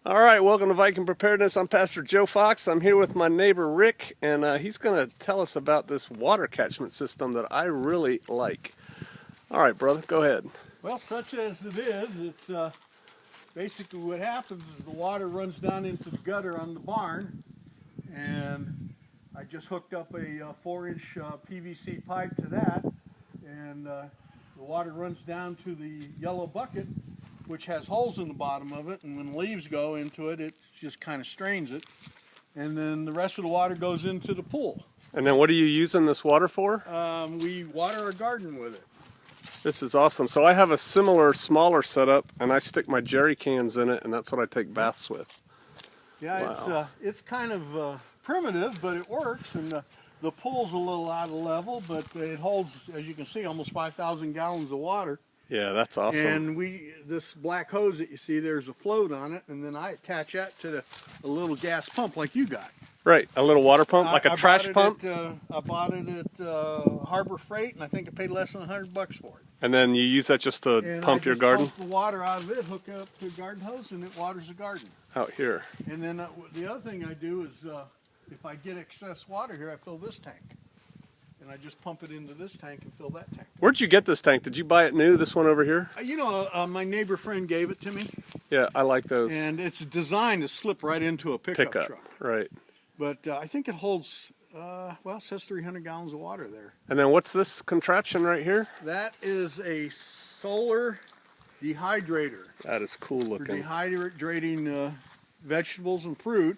All right, welcome to Viking Preparedness. I'm Pastor Joe Fox. I'm here with my neighbor Rick, and he's going to tell us about this water catchment system that I really like. All right, brother, go ahead. Well, such as it is, it's basically what happens is the water runs down into the gutter on the barn, and I just hooked up a 4-inch PVC pipe to that, and the water runs down to the yellow bucket, which has holes in the bottom of it, and when leaves go into it, it just kind of strains it, and then the rest of the water goes into the pool. And then what are you using this water for? We water our garden with it. This is awesome. So I have a similar, smaller setup, and I stick my jerry cans in it, and that's what I take baths with. Yeah, Wow. it's kind of primitive, but it works, and the pool's a little out of level, but it holds, as you can see, almost 5,000 gallons of water. Yeah, that's awesome. And this black hose that you see, there's a float on it, and then I attach that to a little gas pump like you got. Right, a little water pump, like a trash pump? I bought it at Harbor Freight, and I think I paid less than $100 for it. And then you use that just to pump your garden? Pump the water out of it, hook it up to a garden hose, and it waters the garden. Out here. And then the other thing I do is, if I get excess water here, I fill this tank. And I just pump it into this tank and fill that tank. Where'd you get this tank? Did you buy it new, this one over here? My neighbor friend gave it to me. Yeah, I like those. And it's designed to slip right into a pickup truck. Right. But I think it holds, well, it says 300 gallons of water there. And then what's this contraption right here? That is a solar dehydrator. That is cool For looking. dehydrating vegetables and fruit.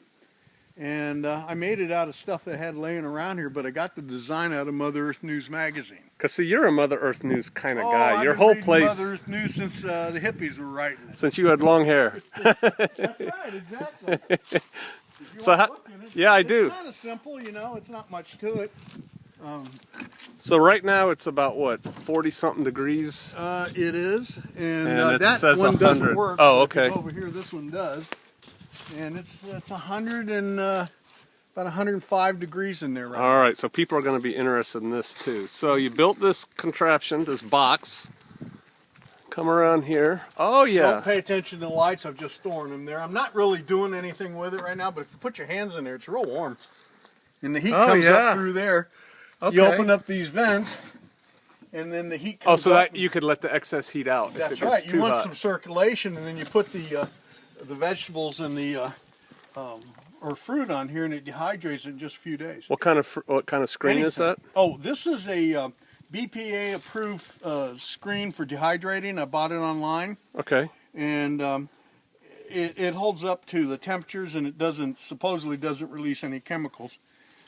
And I made it out of stuff I had laying around here, but I got the design out of Mother Earth News magazine. Because see, you're a Mother Earth News kind of Oh, guy. I've Your been whole reading place. Mother Earth News since the hippies were writing it. Since you had long hair. That's right, exactly. So yeah, I do. It's kind of simple, you know. It's not much to it. So right now it's about what, 40-something degrees? It is, and it that says one 100. doesn't work. Oh, okay. Over here, this one does, and it's 100 and about 105 degrees in there right now. All right, so people are going to be interested in this too. So you built this contraption, this box. Come around here. Oh yeah. Don't pay attention to the lights. I'm just storing them there. I'm not really doing anything with it right now, but if you put your hands in there, it's real warm, and the heat comes up through there. Okay. You open up these vents, and then the heat comes so up. that you could let the excess heat out. That's if it right. gets You too want hot. some circulation, and then you put the vegetables and the or fruit on here, and it dehydrates in just a few days. What kind of screen is that? Oh, this is a BPA approved screen for dehydrating. I bought it online. Okay. And it holds up to the temperatures, and it supposedly doesn't release any chemicals.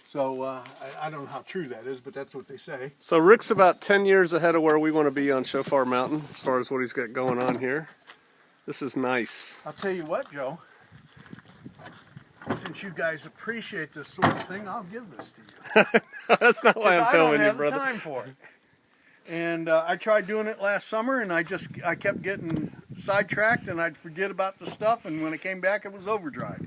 So I don't know how true that is, but that's what they say. So Rick's about 10 years ahead of where we want to be on Shofar Mountain as far as what he's got going on here. This is nice. I'll tell you what, Joe. Since you guys appreciate this sort of thing, I'll give this to you. That's not why I'm filming you, brother. I don't have the time for it. And I tried doing it last summer, and I kept getting sidetracked, and I'd forget about the stuff, and when it came back, it was overdrive.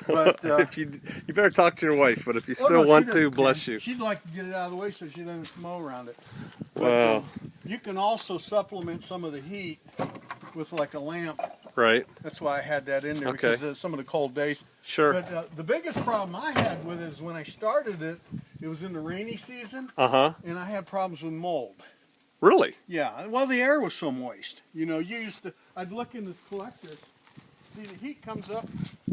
But if you better talk to your wife, but if you still want to, bless you. She'd like to get it out of the way so she doesn't mow around it. Wow. But, you can also supplement some of the heat with like a lamp. Right. That's why I had that in there, Okay. because of some of the cold days. Sure. But the biggest problem I had with it is when I started it, it was in the rainy season, Uh-huh. and I had problems with mold. Really? Yeah, well, the air was so moist. You know, I'd look in this collector, see the heat comes up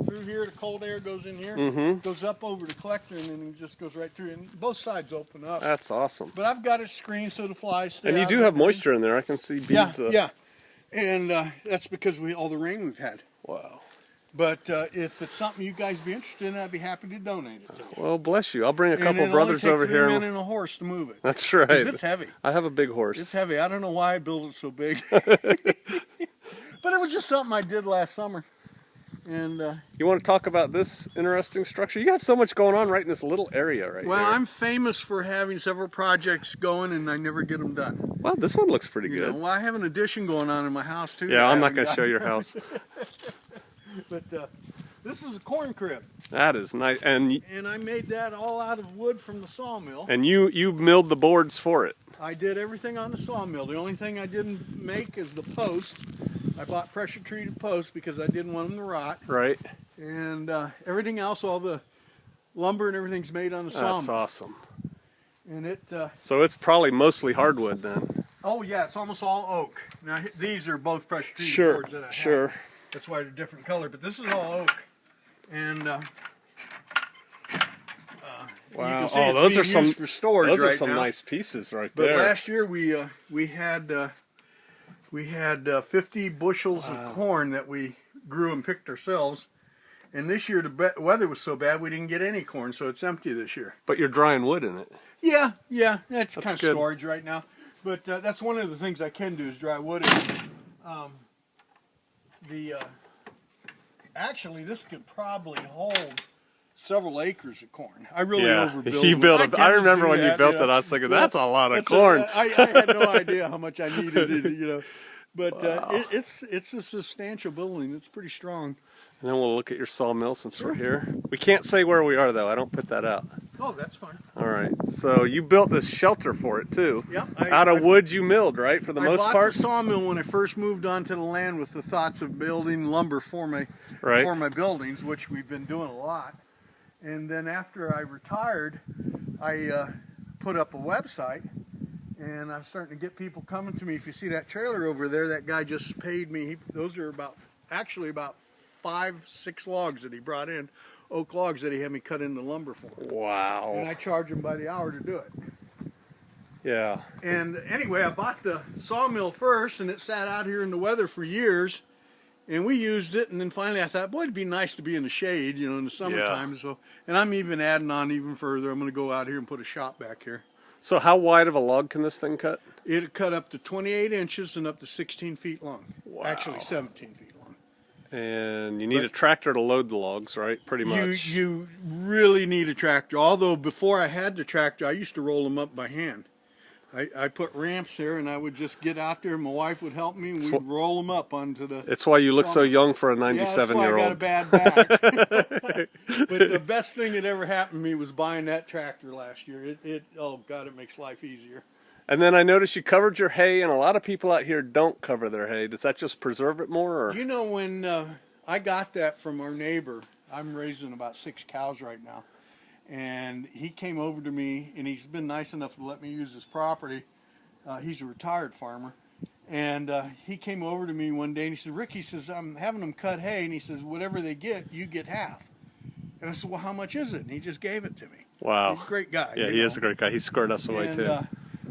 through here, the cold air goes in here, goes up over the collector, and then it just goes right through, and both sides open up. That's awesome. But I've got it screened so the flies stay And you out do of have it. moisture in there. I can see beads. Yeah. And that's because all the rain we've had. Wow. But if it's something you guys be interested in, I'd be happy to donate it to you. Well, bless you. I'll bring a couple And brothers over here. 3 men and a horse to move it. That's right. 'Cause it's heavy. I have a big horse. It's heavy. I don't know why I built it so big. But it was just something I did last summer. And You want to talk about this interesting structure? You got so much going on right in this little area right well, here. I'm famous for having several projects going, and I never get them done. Well, this one looks pretty You good. know, well, I have an addition going on in my house too. Yeah, I'm not going to show your house. But this is a corn crib, That is nice. And and I made that all out of wood from the sawmill. you milled the boards for it. I did everything on the sawmill. The only thing I didn't make is the post. I bought pressure treated posts because I didn't want them to rot. Right. And everything else, all the lumber and everything's made on the sawmill. That's awesome. And it. So it's probably mostly hardwood then. Oh yeah, it's almost all oak. Now these are both pressure treated Sure. boards that I have. Sure. That's why they're different color, but this is all oak. And Wow. you can see Oh, it's those being are some. used for storage Those are right some now. nice pieces right But there. last year we had 50 bushels of corn that we grew and picked ourselves. And this year the weather was so bad we didn't get any corn, so it's empty this year. But you're drying wood in it. Yeah, that's kind of good. storage right now. But that's one of the things I can do is dry wood. Actually, this could probably hold several acres of corn. I really overbuilt. You it. built it. tend I to remember do when you that, built know. it. I was thinking Well, that's a lot of that's corn. I had no idea how much I needed. But it's a substantial building. It's pretty strong. And then we'll look at your sawmill since we're here. We can't say where we are though. I don't put that out. Oh, that's fine. All right. So you built this shelter for it too. Yep. Out of wood you milled, right? For the most I part. bought the sawmill when I first moved onto the land with the thoughts of building lumber for my buildings, which we've been doing a lot. And then after I retired, I put up a website, and I'm starting to get people coming to me. If you see that trailer over there, that guy just paid me. Those are about 5-6 logs that he brought in, oak logs that he had me cut into lumber for. Wow. And I charge him by the hour to do it. Yeah. And anyway, I bought the sawmill first, and it sat out here in the weather for years. And we used it, and then finally I thought, boy, it'd be nice to be in the shade, in the summertime. Yeah. So, and I'm even adding on even further. I'm going to go out here and put a shop back here. So how wide of a log can this thing cut? It cut up to 28 inches and up to 16 feet long. Wow. Actually, 17 feet long. And you need a tractor to load the logs, right? Pretty much. You really need a tractor. Although before I had the tractor, I used to roll them up by hand. I put ramps here, and I would just get out there, and my wife would help me, and we'd roll them up onto the... It's why you look so young for a Yeah, 97-year-old. that's why I got a bad back. But the best thing that ever happened to me was buying that tractor last year. Oh, God, it makes life easier. And then I noticed you covered your hay, and a lot of people out here don't cover their hay. Does that just preserve it more? Or? When I got that from our neighbor, I'm raising about 6 cows right now. And he came over to me, and he's been nice enough to let me use his property. He's a retired farmer. And he came over to me one day, and he said, Rick, he says, I'm having them cut hay. And he says, whatever they get, you get half. And I said, well, how much is it? And he just gave it to me. Wow. He's a great guy. Yeah, he is a great guy. He squared us away, too.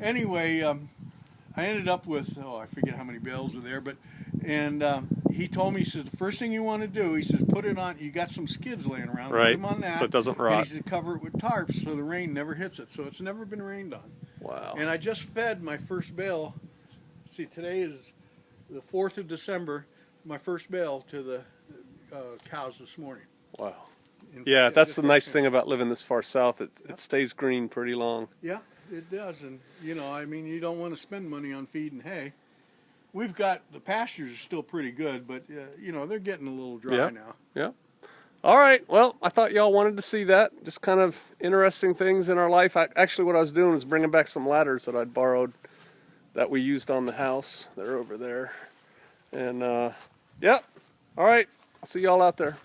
Anyway, I ended up with, I forget how many bales are there, but, and he told me, he says, the first thing you want to do, he says, put it on, you got some skids laying around, right, put them on that. So it doesn't rot. And he said, cover it with tarps so the rain never hits it. So it's never been rained on. Wow. And I just fed my first bale. See, today is the 4th of December, my first bale to the cows this morning. Wow. Yeah, that's the nice thing about living this far south. It stays green pretty long. Yeah, it does. And, you don't want to spend money on feed and hay. We've got, the pastures are still pretty good, but, they're getting a little dry now. Yeah. All right. Well, I thought y'all wanted to see that. Just kind of interesting things in our life. Actually, what I was doing was bringing back some ladders that I'd borrowed that we used on the house. They're over there. And, yep. All right. I'll see y'all out there.